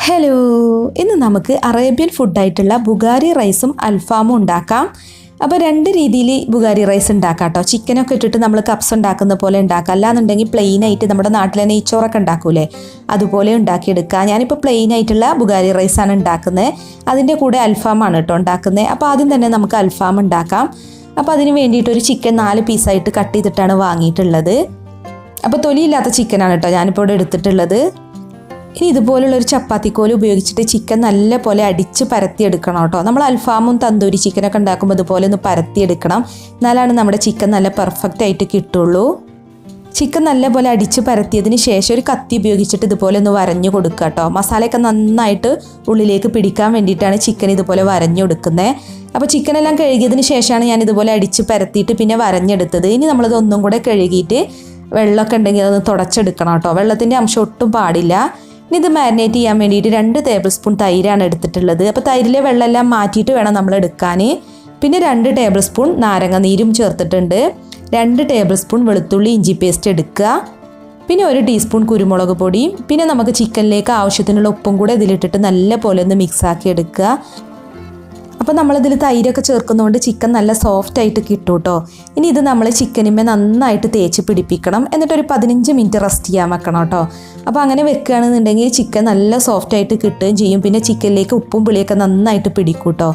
Hello, ഇന്ന് നമുക്ക് Arabian ഫുഡായിട്ടുള്ള Bukhari റൈസും അൽഫാമും ഉണ്ടാക്കാം. അപ്പോൾ രണ്ട് രീതിയിൽ ബുഖാരി റൈസ് ഉണ്ടാക്കാം കേട്ടോ. ചിക്കനൊക്കെ ഇട്ടിട്ട് നമ്മൾ കപ്സ് ഉണ്ടാക്കുന്ന പോലെ ഉണ്ടാക്കാം, അല്ലാന്നുണ്ടെങ്കിൽ പ്ലെയിൻ ആയിട്ട് നമ്മുടെ നാട്ടിൽ തന്നെ നെയ്ച്ചോറൊക്കെ ഉണ്ടാക്കൂലേ അതുപോലെ ഉണ്ടാക്കിയെടുക്കാം. ഞാനിപ്പോൾ പ്ലെയിൻ ആയിട്ടുള്ള ബുഖാരി റൈസാണ് ഉണ്ടാക്കുന്നത്. അതിൻ്റെ കൂടെ അൽഫാമാണ് കേട്ടോ ഉണ്ടാക്കുന്നത്. അപ്പോൾ ആദ്യം തന്നെ നമുക്ക് അൽഫാം ഉണ്ടാക്കാം. അപ്പോൾ അതിന് വേണ്ടിയിട്ട് ഒരു ചിക്കൻ 4 പീസായിട്ട് കട്ട് ചെയ്തിട്ടാണ് വാങ്ങിയിട്ടുള്ളത്. അപ്പോൾ തൊലിയില്ലാത്ത ചിക്കനാണ് കേട്ടോ ഞാനിപ്പോൾ ഇവിടെ എടുത്തിട്ടുള്ളത്. ഇനി ഇതുപോലുള്ളൊരു ചപ്പാത്തിക്കോൽ ഉപയോഗിച്ചിട്ട് ചിക്കൻ നല്ല പോലെ അടിച്ച് പരത്തിയെടുക്കണം കേട്ടോ. നമ്മൾ അൽഫാമും തന്തൂരി ചിക്കനൊക്കെ ഉണ്ടാക്കുമ്പോൾ ഇതുപോലെ ഒന്ന് പരത്തിയെടുക്കണം, എന്നാലാണ് നമ്മുടെ ചിക്കൻ നല്ല പെർഫെക്റ്റ് ആയിട്ട് കിട്ടുള്ളൂ. ചിക്കൻ നല്ല പോലെ അടിച്ച് പരത്തിയതിന് ശേഷം ഒരു കത്തി ഉപയോഗിച്ചിട്ട് ഇതുപോലെ ഒന്ന് വരഞ്ഞു കൊടുക്കുക കേട്ടോ. മസാലയൊക്കെ നന്നായിട്ട് ഉള്ളിലേക്ക് പിടിക്കാൻ വേണ്ടിയിട്ടാണ് ചിക്കൻ ഇതുപോലെ വരഞ്ഞു കൊടുക്കുന്നത്. അപ്പോൾ ചിക്കനെല്ലാം കഴുകിയതിന് ശേഷമാണ് ഞാൻ ഇതുപോലെ അടിച്ച് പരത്തിയിട്ട് പിന്നെ വരഞ്ഞെടുത്തത്. ഇനി നമ്മളത് ഒന്നും കൂടെ കഴുകിയിട്ട് വെള്ളമൊക്കെ ഉണ്ടെങ്കിൽ അതൊന്ന് തുടച്ചെടുക്കണം കേട്ടോ. വെള്ളത്തിൻ്റെ അംശം ഒട്ടും പാടില്ല. ഇനി ഇത് മാരിനേറ്റ് ചെയ്യാൻ വേണ്ടിയിട്ട് 2 ടേബിൾ സ്പൂൺ തൈരാണ് എടുത്തിട്ടുള്ളത്. അപ്പോൾ തൈരിലെ വെള്ളമെല്ലാം മാറ്റിയിട്ട് വേണം നമ്മൾ എടുക്കാൻ. പിന്നെ 2 ടേബിൾ സ്പൂൺ നാരങ്ങ നീരും ചേർത്തിട്ടുണ്ട്. 2 ടേബിൾ സ്പൂൺ വെളുത്തുള്ളി ഇഞ്ചി പേസ്റ്റ് എടുക്കുക. പിന്നെ 1 ടീസ്പൂൺ കുരുമുളക് പൊടിയും പിന്നെ നമുക്ക് ചിക്കനിലേക്ക് ആവശ്യത്തിനുള്ള ഉപ്പും കൂടെ ഇതിലിട്ടിട്ട് നല്ല പോലെ ഒന്ന് മിക്സാക്കി എടുക്കുക. അപ്പോൾ നമ്മളിതിൽ തൈരൊക്കെ ചേർക്കുന്നതുകൊണ്ട് ചിക്കൻ നല്ല സോഫ്റ്റ് ആയിട്ട് കിട്ടും കേട്ടോ. ഇനി ഇത് നമ്മൾ ചിക്കനുമേ നന്നായിട്ട് തേച്ച് പിടിപ്പിക്കണം. എന്നിട്ടൊരു 15 മിനിറ്റ് റെസ്റ്റ് ചെയ്യാൻ വെക്കണം കേട്ടോ. അപ്പോൾ അങ്ങനെ വെക്കുകയാണെന്നുണ്ടെങ്കിൽ ചിക്കൻ നല്ല സോഫ്റ്റ് ആയിട്ട് കിട്ടുകയും ചെയ്യും. പിന്നെ ചിക്കനിലേക്ക് ഉപ്പും പുളിയൊക്കെ നന്നായിട്ട് പിടിക്കും കേട്ടോ.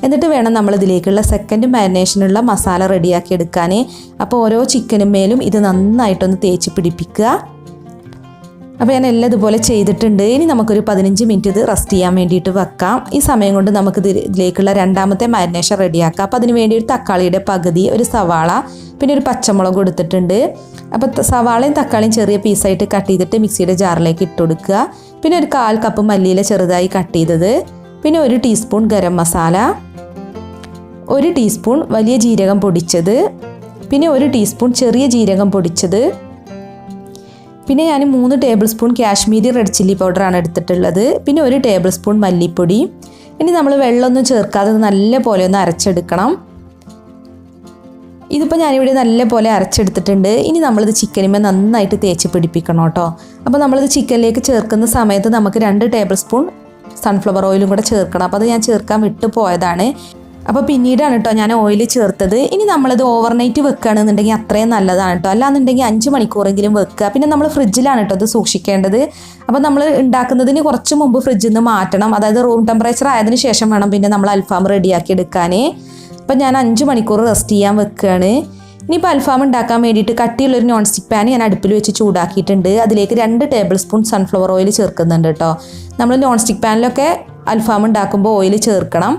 എന്നിട്ട് വേണം നമ്മളിതിലേക്കുള്ള സെക്കൻഡ് മാരിനേഷനുള്ള മസാല റെഡിയാക്കി എടുക്കാൻ. അപ്പോൾ ഓരോ ചിക്കനുമേലും ഇത് നന്നായിട്ടൊന്ന് തേച്ച് പിടിപ്പിക്കുക. അപ്പോൾ ഞാൻ എല്ലാം ഇതുപോലെ ചെയ്തിട്ടുണ്ട്. ഇനി നമുക്കൊരു 15 മിനിറ്റ് ഇത് റെസ്റ്റ് ചെയ്യാൻ വേണ്ടിയിട്ട് വെക്കാം. ഈ സമയം കൊണ്ട് നമുക്ക് ഇതിലേക്കുള്ള രണ്ടാമത്തെ മാരിനേഷൻ റെഡിയാക്കാം. അപ്പോൾ അതിന് വേണ്ടി ഒരു തക്കാളിയുടെ പകുതി, ഒരു സവാള, പിന്നെ ഒരു പച്ചമുളക് എടുത്തിട്ടുണ്ട്. അപ്പോൾ സവാളയും തക്കാളിയും ചെറിയ പീസായിട്ട് കട്ട് ചെയ്തിട്ട് മിക്സിയുടെ ജാറിലേക്ക് ഇട്ട് കൊടുക്കുക. പിന്നെ ഒരു 1/4 കപ്പ് മല്ലിയില ചെറുതായി കട്ട് ചെയ്തത്, പിന്നെ 1 ടീസ്പൂൺ ഗരം മസാല, 1 ടീസ്പൂൺ വലിയ ജീരകം പൊടിച്ചത്, പിന്നെ 1 ടീസ്പൂൺ ചെറിയ ജീരകം പൊടിച്ചത്, പിന്നെ ഞാൻ 3 table spoon Kashmiri red chilli പൗഡറാണ് എടുത്തിട്ടുള്ളത്, പിന്നെ 1 ടേബിൾ സ്പൂൺ മല്ലിപ്പൊടി. ഇനി നമ്മൾ വെള്ളമൊന്നും ചേർക്കാതെ നല്ല പോലെ ഒന്ന് അരച്ചെടുക്കണം. ഇതിപ്പോൾ ഞാനിവിടെ നല്ല പോലെ അരച്ചെടുത്തിട്ടുണ്ട്. ഇനി നമ്മളിത് ചിക്കനുമേ നന്നായിട്ട് തേച്ച് പിടിപ്പിക്കണം കേട്ടോ. അപ്പോൾ നമ്മളിത് ചിക്കനിലേക്ക് ചേർക്കുന്ന സമയത്ത് നമുക്ക് 2 ടേബിൾ സ്പൂൺ സൺഫ്ലവർ ഓയിലും കൂടെ ചേർക്കണം. അപ്പോൾ അത് ഞാൻ ചേർക്കാൻ വിട്ടു പോയതാണ്. അപ്പോൾ പിന്നീടാണ് കേട്ടോ ഞാൻ ഓയിൽ ചേർത്തത്. ഇനി നമ്മളിത് ഓവർനൈറ്റ് വെക്കുകയാണെന്നുണ്ടെങ്കിൽ അത്രയും നല്ലതാണ് കേട്ടോ. അല്ലാന്നുണ്ടെങ്കിൽ 5 മണിക്കൂറെങ്കിലും വെക്കുക. പിന്നെ നമ്മൾ ഫ്രിഡ്ജിലാണ് കേട്ടോ ഇത് സൂക്ഷിക്കേണ്ടത്. അപ്പോൾ നമ്മൾ ഉണ്ടാക്കുന്നതിന് കുറച്ച് മുമ്പ് ഫ്രിഡ്ജിൽ നിന്ന് മാറ്റണം. അതായത് റൂം ടെമ്പറേച്ചർ ആയതിനു ശേഷം വേണം പിന്നെ നമ്മൾ അൽഫാം റെഡിയാക്കി എടുക്കാൻ. അപ്പം ഞാൻ 5 മണിക്കൂർ റെസ്റ്റ് ചെയ്യാൻ വെക്കുകയാണ്. ഇനിയിപ്പോൾ അൽഫാം ഉണ്ടാക്കാൻ വേണ്ടിയിട്ട് കട്ടിയുള്ളൊരു നോൺ സ്റ്റിക്ക് പാൻ ഞാൻ അടുപ്പിൽ വെച്ച് ചൂടാക്കിയിട്ടുണ്ട്. അതിലേക്ക് 2 ടേബിൾ സ്പൂൺ സൺഫ്ലവർ ഓയിൽ ചേർക്കുന്നുണ്ട് കേട്ടോ. നമ്മൾ നോൺ സ്റ്റിക്ക് പാനിലൊക്കെ അൽഫാം ഉണ്ടാക്കുമ്പോൾ ഓയിൽ ചേർക്കണം.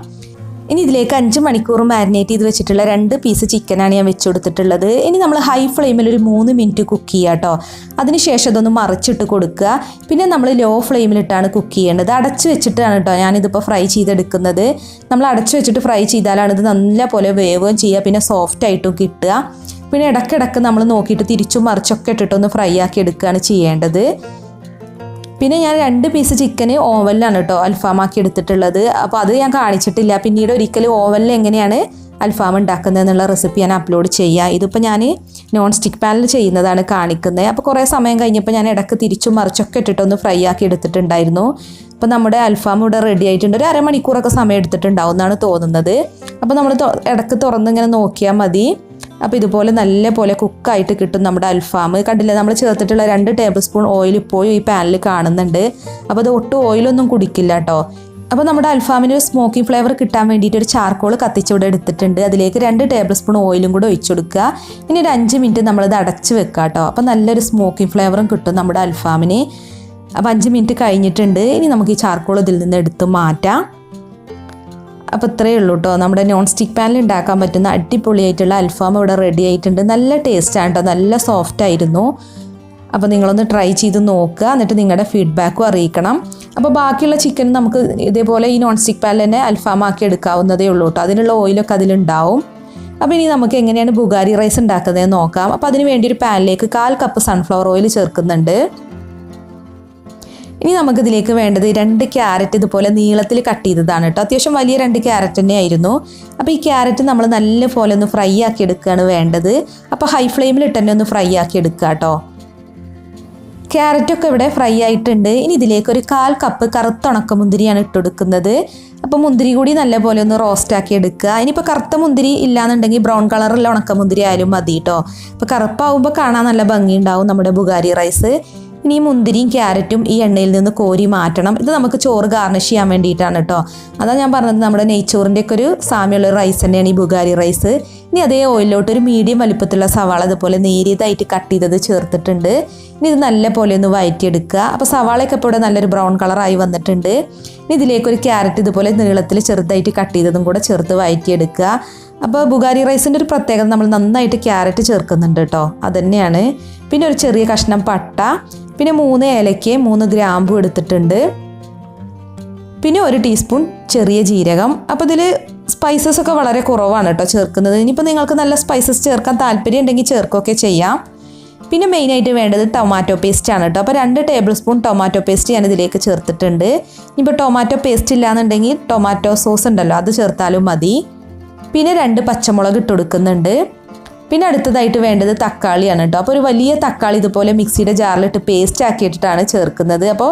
ഇനി ഇതിലേക്ക് 5 മണിക്കൂർ മാരിനേറ്റ് ചെയ്ത് വെച്ചിട്ടുള്ള 2 പീസ് ചിക്കനാണ് ഞാൻ വെച്ച് കൊടുത്തിട്ടുള്ളത്. ഇനി നമ്മൾ ഹൈ ഫ്ലെയിമിൽ ഒരു 3 മിനിറ്റ് കുക്ക് ചെയ്യുക കേട്ടോ. അതിനുശേഷം അതൊന്ന് മറിച്ചിട്ട് കൊടുക്കുക. പിന്നെ നമ്മൾ ലോ ഫ്ലെയിമിലിട്ടാണ് കുക്ക് ചെയ്യേണ്ടത്. അടച്ച് വെച്ചിട്ടാണ് കേട്ടോ ഞാനിതിപ്പോൾ ഫ്രൈ ചെയ്തെടുക്കുന്നത്. നമ്മൾ അടച്ച് വെച്ചിട്ട് ഫ്രൈ ചെയ്താലാണ് ഇത് നല്ല പോലെ വേവുകയും ചെയ്യുക, പിന്നെ സോഫ്റ്റ് ആയിട്ടും കിട്ടുക. പിന്നെ ഇടയ്ക്കിടയ്ക്ക് നമ്മൾ നോക്കിയിട്ട് തിരിച്ചും മറിച്ചൊക്കെ ഇട്ടിട്ടൊന്ന് ഫ്രൈ ആക്കി എടുക്കുകയാണ് ചെയ്യേണ്ടത്. പിന്നെ ഞാൻ 2 പീസ് ചിക്കന് ഓവനിലാണ് കേട്ടോ അൽഫാമാക്കി എടുത്തിട്ടുള്ളത്. അപ്പോൾ അത് ഞാൻ കാണിച്ചിട്ടില്ല. പിന്നീട് ഒരിക്കലും ഓവനിൽ എങ്ങനെയാണ് അൽഫാം ഉണ്ടാക്കുന്നത് എന്നുള്ള റെസിപ്പി ഞാൻ അപ്ലോഡ് ചെയ്യാം. ഇതിപ്പോൾ ഞാൻ നോൺ സ്റ്റിക്ക് പാനിൽ ചെയ്യുന്നതാണ് കാണിക്കുന്നത്. അപ്പോൾ കുറേ സമയം കഴിഞ്ഞപ്പോൾ ഞാൻ ഇടയ്ക്ക് തിരിച്ചും മറിച്ചൊക്കെ ഇട്ടിട്ടൊന്ന് ഫ്രൈ ആക്കി എടുത്തിട്ടുണ്ടായിരുന്നു. അപ്പോൾ നമ്മുടെ അൽഫാം ഇവിടെ റെഡി ആയിട്ടുണ്ട്. ഒരു അരമണിക്കൂറൊക്കെ സമയം എടുത്തിട്ടുണ്ടാവും എന്നാണ് തോന്നുന്നത്. അപ്പോൾ നമ്മൾ ഇടയ്ക്ക് തുറന്നിങ്ങനെ നോക്കിയാൽ മതി. അപ്പോൾ ഇതുപോലെ നല്ല പോലെ കുക്കായിട്ട് കിട്ടും നമ്മുടെ അൽഫാം. കണ്ടില്ലേ, നമ്മൾ ചേർത്തിട്ടുള്ള 2 ടേബിൾ സ്പൂൺ ഓയിൽ ഇപ്പോഴും ഈ പാനിൽ കാണുന്നുണ്ട്. അപ്പോൾ അത് ഒട്ടും ഓയിലൊന്നും കുടിക്കില്ല കേട്ടോ. അപ്പോൾ നമ്മുടെ അൽഫാമിന് ഒരു സ്മോക്കി ഫ്ലേവർ കിട്ടാൻ വേണ്ടിയിട്ട് ഒരു ചാർക്കോൾ കത്തിച്ചിവിടെ എടുത്തിട്ടുണ്ട്. അതിലേക്ക് 2 ടേബിൾ സ്പൂൺ ഓയിലും കൂടെ ഒഴിച്ചു കൊടുക്കുക. ഇനി ഒരു 5 മിനിറ്റ് നമ്മളത് അടച്ച് വെക്കുക കേട്ടോ. അപ്പോൾ നല്ലൊരു സ്മോക്കി ഫ്ലേവറും കിട്ടും നമ്മുടെ അൽഫാമിന്. അപ്പോൾ 5 മിനിറ്റ് കഴിഞ്ഞിട്ടുണ്ട്. ഇനി നമുക്ക് ഈ ചാർക്കോൾ ഇതിൽ നിന്ന് എടുത്ത് മാറ്റാം. അപ്പോൾ ഇത്രയേ ഉള്ളൂ കേട്ടോ. നമ്മുടെ നോൺ സ്റ്റിക്ക് പാനിൽ ഉണ്ടാക്കാൻ പറ്റുന്ന അടിപൊളിയായിട്ടുള്ള അൽഫാം ഇവിടെ റെഡി ആയിട്ടുണ്ട്. നല്ല ടേസ്റ്റാണ് കേട്ടോ, നല്ല സോഫ്റ്റ് ആയിരുന്നു. അപ്പോൾ നിങ്ങളൊന്ന് ട്രൈ ചെയ്ത് നോക്കുക, എന്നിട്ട് നിങ്ങളുടെ ഫീഡ്ബാക്കും അറിയിക്കണം. അപ്പോൾ ബാക്കിയുള്ള ചിക്കൻ നമുക്ക് ഇതേപോലെ ഈ നോൺ സ്റ്റിക്ക് പാനിൽ തന്നെ അൽഫാം ആക്കി എടുക്കാവുന്നതേ ഉള്ളൂ കേട്ടോ. അതിനുള്ള ഓയിലൊക്കെ അതിലുണ്ടാവും. അപ്പോൾ ഇനി നമുക്ക് എങ്ങനെയാണ് ബുഖാരി റൈസ് ഉണ്ടാക്കുന്നതെന്ന് നോക്കാം. അപ്പോൾ അതിന് വേണ്ടി ഒരു പാനിലേക്ക് 1/4 കപ്പ് സൺഫ്ലവർ ഓയിൽ ചേർക്കുന്നുണ്ട്. ഇനി നമുക്കിതിലേക്ക് വേണ്ടത് 2 ക്യാരറ്റ് ഇതുപോലെ നീളത്തിൽ കട്ട് ചെയ്തതാണ് കേട്ടോ. അത്യാവശ്യം വലിയ 2 ക്യാരറ്റ് തന്നെ ആയിരുന്നു. അപ്പോൾ ഈ ക്യാരറ്റ് നമ്മൾ നല്ല പോലെ ഒന്ന് ഫ്രൈ ആക്കി എടുക്കുകയാണ് വേണ്ടത്. അപ്പോൾ ഹൈ ഫ്ലെയിമിൽ ഇട്ട് തന്നെ ഒന്ന് ഫ്രൈ ആക്കി എടുക്കുക കേട്ടോ. ക്യാരറ്റൊക്കെ ഇവിടെ ഫ്രൈ ആയിട്ടുണ്ട്. ഇനി ഇതിലേക്ക് ഒരു 1/4 കപ്പ് കറുത്ത ഉണക്കമുന്തിരിയാണ് ഇട്ടുകൊടുക്കുന്നത്. അപ്പോൾ മുന്തിരി കൂടി നല്ലപോലെ ഒന്ന് റോസ്റ്റാക്കി എടുക്കുക. ഇനിയിപ്പോൾ കറുത്ത മുന്തിരി ഇല്ലാന്നുണ്ടെങ്കിൽ ബ്രൗൺ കളറുള്ള ഉണക്കമുന്തിരി ആയാലും മതി കേട്ടോ. അപ്പോൾ കറുപ്പാവുമ്പോൾ കാണാൻ നല്ല ഭംഗിയുണ്ടാവും നമ്മുടെ ബുഗാരി റൈസ്. ഇനി ഈ മുന്തിരിയും ക്യാരറ്റും ഈ എണ്ണയിൽ നിന്ന് കോരി മാറ്റണം. ഇത് നമുക്ക് ചോറ് ഗാർണിഷ് ചെയ്യാൻ വേണ്ടിയിട്ടാണ് കേട്ടോ. അതാണ് ഞാൻ പറഞ്ഞത്, നമ്മുടെ നെയ്ച്ചോറിൻ്റെ ഒക്കെ ഒരു സാമ്യമുള്ള റൈസ് തന്നെയാണ് ഈ ബുഗാരി റൈസ്. ഇനി അതേ ഓയിലോട്ട് ഒരു മീഡിയം വലിപ്പത്തിലുള്ള സവാള അതുപോലെ നേരിയതായിട്ട് കട്ട് ചെയ്തത് ചേർത്തിട്ടുണ്ട്. ഇനി ഇത് നല്ല പോലെ ഒന്ന് വഴറ്റിയെടുക്കുക. അപ്പോൾ സവാളയൊക്കെ ഇപ്പോൾ ഇവിടെ നല്ലൊരു ബ്രൗൺ കളറായി വന്നിട്ടുണ്ട്. ഇനി ഇതിലേക്കൊരു ക്യാരറ്റ് ഇതുപോലെ നീളത്തിൽ ചെറുതായിട്ട് കട്ട് ചെയ്തതും കൂടെ ചേർത്ത് വഴറ്റിയെടുക്കുക. അപ്പോൾ ബുഗാരി റൈസിൻ്റെ ഒരു പ്രത്യേകത നമ്മൾ നന്നായിട്ട് ക്യാരറ്റ് ചേർക്കുന്നുണ്ട് കേട്ടോ, അതുതന്നെയാണ്. പിന്നെ ഒരു ചെറിയ കഷ്ണം പട്ട, പിന്നെ 3 ഏലയ്ക്ക 3 ഗ്രാമ്പു എടുത്തിട്ടുണ്ട്, പിന്നെ 1 ടീസ്പൂൺ ചെറിയ ജീരകം. അപ്പോൾ ഇതിൽ സ്പൈസസ് ഒക്കെ വളരെ കുറവാണ് കേട്ടോ ചേർക്കുന്നത്. ഇനിയിപ്പോൾ നിങ്ങൾക്ക് നല്ല സ്പൈസസ് ചേർക്കാൻ താല്പര്യം ഉണ്ടെങ്കിൽ ചേർക്കുകയൊക്കെ ചെയ്യാം. പിന്നെ മെയിനായിട്ട് വേണ്ടത് ടൊമാറ്റോ പേസ്റ്റ് ആണ് കേട്ടോ. അപ്പോൾ 2 ടേബിൾ സ്പൂൺ ടൊമാറ്റോ പേസ്റ്റ് ഞാൻ ഇതിലേക്ക് ചേർത്തിട്ടുണ്ട്. ഇപ്പോൾ ടൊമാറ്റോ പേസ്റ്റ് ഇല്ലാന്നുണ്ടെങ്കിൽ ടൊമാറ്റോ സോസ് ഉണ്ടല്ലോ, അത് ചേർത്താലും മതി. പിന്നെ 2 പച്ചമുളക് ഇട്ട് കൊടുക്കുന്നുണ്ട്. പിന്നെ അടുത്തതായിട്ട് വേണ്ടത് തക്കാളിയാണ് കേട്ടോ. അപ്പോൾ ഒരു വലിയ തക്കാളി ഇതുപോലെ മിക്സിയുടെ ജാറിലിട്ട് പേസ്റ്റ് ആക്കിയിട്ടാണ് ചേർക്കുന്നത്. അപ്പോൾ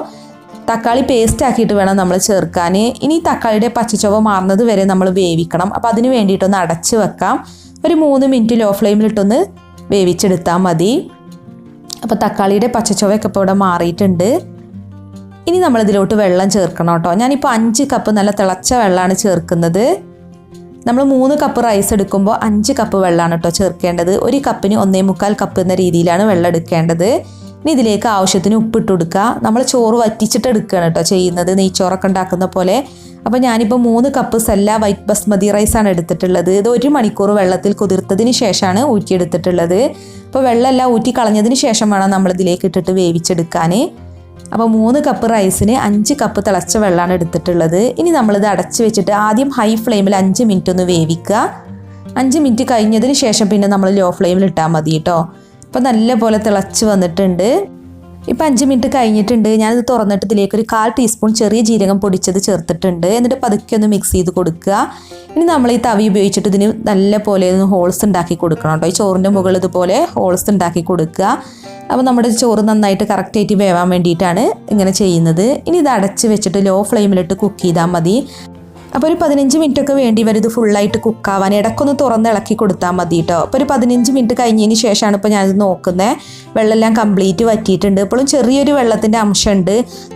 തക്കാളി പേസ്റ്റ് ആക്കിയിട്ട് വേണം നമ്മൾ ചേർക്കാൻ. ഇനി തക്കാളിയുടെ പച്ചച്ചുവ മാറുന്നത് വരെ നമ്മൾ വേവിക്കണം. അപ്പോൾ അതിന് വേണ്ടിയിട്ടൊന്ന് അടച്ച് വെക്കാം. ഒരു 3 മിനിറ്റ് ലോ ഫ്ലെയിമിലിട്ടൊന്ന് വേവിച്ചെടുത്താൽ മതി. അപ്പോൾ തക്കാളിയുടെ പച്ചച്ചുവയൊക്കെ ഇപ്പോൾ ഇവിടെ മാറിയിട്ടുണ്ട്. ഇനി നമ്മളിതിലോട്ട് വെള്ളം ചേർക്കണം കേട്ടോ. ഞാനിപ്പോൾ 5 കപ്പ് നല്ല തിളച്ച വെള്ളമാണ് ചേർക്കുന്നത്. നമ്മൾ 3 കപ്പ് റൈസ് എടുക്കുമ്പോൾ 5 കപ്പ് വെള്ളമാണ് കേട്ടോ ചേർക്കേണ്ടത്. 1 കപ്പിന് 1.25 കപ്പ് എന്ന രീതിയിലാണ് വെള്ളം എടുക്കേണ്ടത്. ഇനി ഇതിലേക്ക് ആവശ്യത്തിന് ഉപ്പിട്ട് കൊടുക്കുക. നമ്മൾ ചോറ് വറ്റിച്ചിട്ട് എടുക്കുകയാണ് കേട്ടോ ചെയ്യുന്നത്, നെയ്ച്ചോറൊക്കെ ഉണ്ടാക്കുന്ന പോലെ. അപ്പോൾ ഞാനിപ്പോൾ 3 കപ്പ് സെല്ല വൈറ്റ് ബസ്മതി റൈസാണ് എടുത്തിട്ടുള്ളത്. ഇത് 1 മണിക്കൂർ വെള്ളത്തിൽ കുതിർത്തതിന് ശേഷമാണ് ഊറ്റിയെടുത്തിട്ടുള്ളത്. അപ്പോൾ വെള്ളമെല്ലാം ഊറ്റി കളഞ്ഞതിന് ശേഷം വേണം നമ്മളിതിലേക്ക് ഇട്ടിട്ട് വേവിച്ചെടുക്കാൻ. അപ്പോൾ 3 കപ്പ് റൈസിന് 5 കപ്പ് തിളച്ച വെള്ളമാണ് എടുത്തിട്ടുള്ളത്. ഇനി നമ്മളിത് അടച്ച് വെച്ചിട്ട് ആദ്യം ഹൈ ഫ്ലെയിമിൽ 5 മിനിറ്റ് ഒന്ന് വേവിക്കുക. 5 മിനിറ്റ് കഴിഞ്ഞതിന് ശേഷം പിന്നെ നമ്മൾ ലോ ഫ്ലെയിമിൽ ഇട്ടാൽ മതി കേട്ടോ. അപ്പോൾ നല്ല പോലെ തിളച്ച് വന്നിട്ടുണ്ട്. ഇപ്പോൾ 5 മിനിറ്റ് കഴിഞ്ഞിട്ടുണ്ട്. ഞാനിത് തുറന്നിട്ട് ഇതിലേക്ക് ഒരു 1/4 ടീസ്പൂൺ ചെറിയ ജീരകം പൊടിച്ചത് ചേർത്തിട്ടുണ്ട്. എന്നിട്ട് പതുക്കെ ഒന്ന് മിക്സ് ചെയ്ത് കൊടുക്കുക. ഇനി നമ്മൾ ഈ തവി ഉപയോഗിച്ചിട്ട് ഇതിന് നല്ല പോലെ ഒന്ന് ഹോൾസ് ഉണ്ടാക്കി കൊടുക്കണം കേട്ടോ. ഈ ചോറിൻ്റെ മുകളിൽ ഇതുപോലെ ഹോൾസ് ഉണ്ടാക്കി കൊടുക്കുക. അപ്പോൾ നമ്മുടെ ചോറ് നന്നായിട്ട് കറക്റ്റായിട്ട് വേവാൻ വേണ്ടിയിട്ടാണ് ഇങ്ങനെ ചെയ്യുന്നത്. ഇനി ഇത് അടച്ച് വെച്ചിട്ട് ലോ ഫ്ലെയിമിലിട്ട് കുക്ക് ചെയ്താൽ മതി. അപ്പോൾ ഒരു 15 മിനിറ്റ് ഒക്കെ വേണ്ടി വരും ഇത് ഫുള്ളായിട്ട് കുക്കാവാൻ. ഇടയ്ക്കൊന്ന് തുറന്ന് ഇളക്കി കൊടുത്താൽ മതി കേട്ടോ. അപ്പോൾ ഒരു 15 മിനിറ്റ് കഴിഞ്ഞതിന് ശേഷമാണ് ഇപ്പോൾ ഞാനിത് നോക്കുന്നത്. വെള്ളമെല്ലാം കംപ്ലീറ്റ് വറ്റിയിട്ടുണ്ട്. ഇപ്പോഴും ചെറിയൊരു വെള്ളത്തിൻ്റെ അംശമുണ്ട്.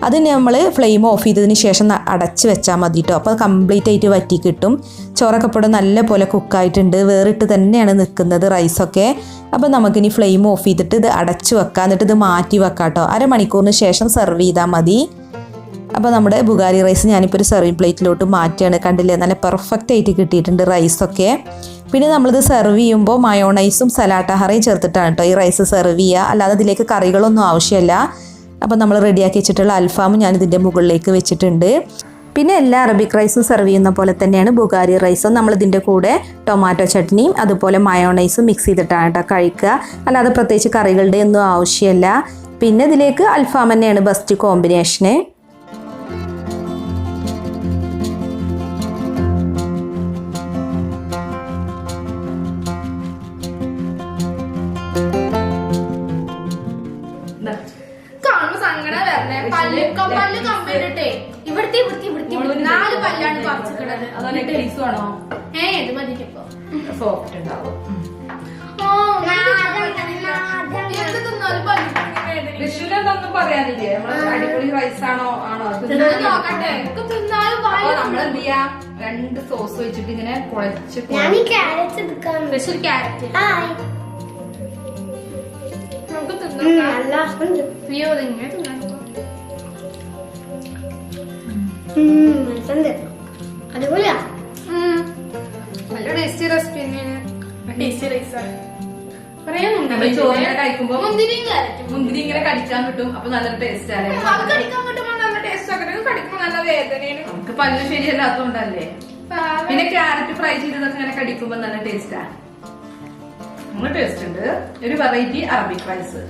അത് നമ്മൾ ഫ്ലെയിം ഓഫ് ചെയ്തതിന് ശേഷം അടച്ച് വെച്ചാൽ മതി കേട്ടോ. അപ്പോൾ കംപ്ലീറ്റ് ആയിട്ട് വറ്റി കിട്ടും. ചോറൊക്കെ ഇപ്പോൾ നല്ല പോലെ കുക്കായിട്ടുണ്ട്. വേറിട്ട് തന്നെയാണ് നിൽക്കുന്നത് റൈസൊക്കെ. അപ്പോൾ നമുക്കിനി ഫ്ലെയിം ഓഫ് ചെയ്തിട്ട് ഇത് അടച്ച് വെക്കാം. എന്നിട്ട് ഇത് മാറ്റി വെക്കാം കേട്ടോ. അരമണിക്കൂറിന് ശേഷം സെർവ് ചെയ്താൽ മതി. അപ്പോൾ നമ്മുടെ ബുഗാരി റൈസ് ഞാനിപ്പോൾ ഒരു സെർവിങ് പ്ലേറ്റിലോട്ട് മാറ്റുകയാണ്. കണ്ടില്ലേ, നല്ല പെർഫെക്റ്റ് ആയിട്ട് കിട്ടിയിട്ടുണ്ട് റൈസൊക്കെ. പിന്നെ നമ്മളിത് സെർവ് ചെയ്യുമ്പോൾ മയോണൈസും സലാട്ടഹറയും ചേർത്തിട്ടാണ് കേട്ടോ ഈ റൈസ് സെർവ് ചെയ്യുക. അല്ലാതെ ഇതിലേക്ക് കറികളൊന്നും ആവശ്യമില്ല. അപ്പോൾ നമ്മൾ റെഡിയാക്കി വെച്ചിട്ടുള്ള അൽഫാം ഞാനിതിൻ്റെ മുകളിലേക്ക് വെച്ചിട്ടുണ്ട്. പിന്നെ എല്ലാ അറബിക് റൈസും സെർവ് ചെയ്യുന്ന പോലെ തന്നെയാണ് ബുഗാരി റൈസും. നമ്മളിതിൻ്റെ കൂടെ ടൊമാറ്റോ ചട്നിയും അതുപോലെ മയോണൈസും മിക്സ് ചെയ്തിട്ടാണ് കേട്ടോ കഴിക്കുക. അല്ലാതെ പ്രത്യേകിച്ച് കറികളുടെ ഒന്നും ആവശ്യമില്ല. പിന്നെ ഇതിലേക്ക് അൽഫാം തന്നെയാണ് ബെസ്റ്റ് കോമ്പിനേഷന്. അടിപൊളി റൈസ് ആണോ നമ്മളെന്ത് ചെയ്യാ, 2 സോസ് വെച്ചിട്ട് ഇങ്ങനെ കുഴച്ച് അടിപൊളിയാ. നല്ല ടേസ്റ്റി റെസിപ്പി തന്നെയാണ്. ടേസ്റ്റി റൈസാണ്. ചോറിനെ കഴിക്കുമ്പോ മുന്തിരി ഇങ്ങനെ കടിക്കാൻ കിട്ടും. അപ്പൊ നല്ല ടേസ്റ്റ് ആണ്. കടിക്കാൻ കിട്ടുമ്പോ നല്ല ടേസ്റ്റ് ആക്കട്ടെ. കടിക്കുമ്പോ നല്ല വേദനയാണ്. നമുക്ക് പല്ല് ശരിയല്ലാത്തോണ്ടല്ലേ. പിന്നെ ക്യാരറ്റ് ഫ്രൈ ചെയ്തതൊക്കെ ഇങ്ങനെ കടിക്കുമ്പോ നല്ല ടേസ്റ്റാ. നല്ല ടേസ്റ്റ് ഉണ്ട്. ഒരു വെറൈറ്റി അറബിക് റൈസ്.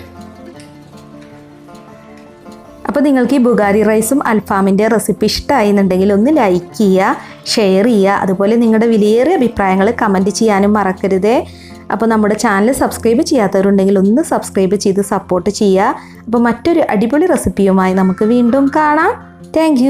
അപ്പോൾ നിങ്ങൾക്ക് ഈ ബുഗാരി റൈസും അൽഫാമിൻ്റെ റെസിപ്പി ഇഷ്ടമായിരുന്നുണ്ടെങ്കിൽ ഒന്ന് ലൈക്ക് ചെയ്യുക, ഷെയർ ചെയ്യുക. അതുപോലെ നിങ്ങളുടെ വിലയേറിയ അഭിപ്രായങ്ങൾ കമൻറ്റ് ചെയ്യാനും മറക്കരുത്. അപ്പോൾ നമ്മുടെ ചാനൽ സബ്സ്ക്രൈബ് ചെയ്യാത്തവരുണ്ടെങ്കിൽ ഒന്ന് സബ്സ്ക്രൈബ് ചെയ്ത് സപ്പോർട്ട് ചെയ്യുക. അപ്പോൾ മറ്റൊരു അടിപൊളി റെസിപ്പിയുമായി നമുക്ക് വീണ്ടും കാണാം. താങ്ക്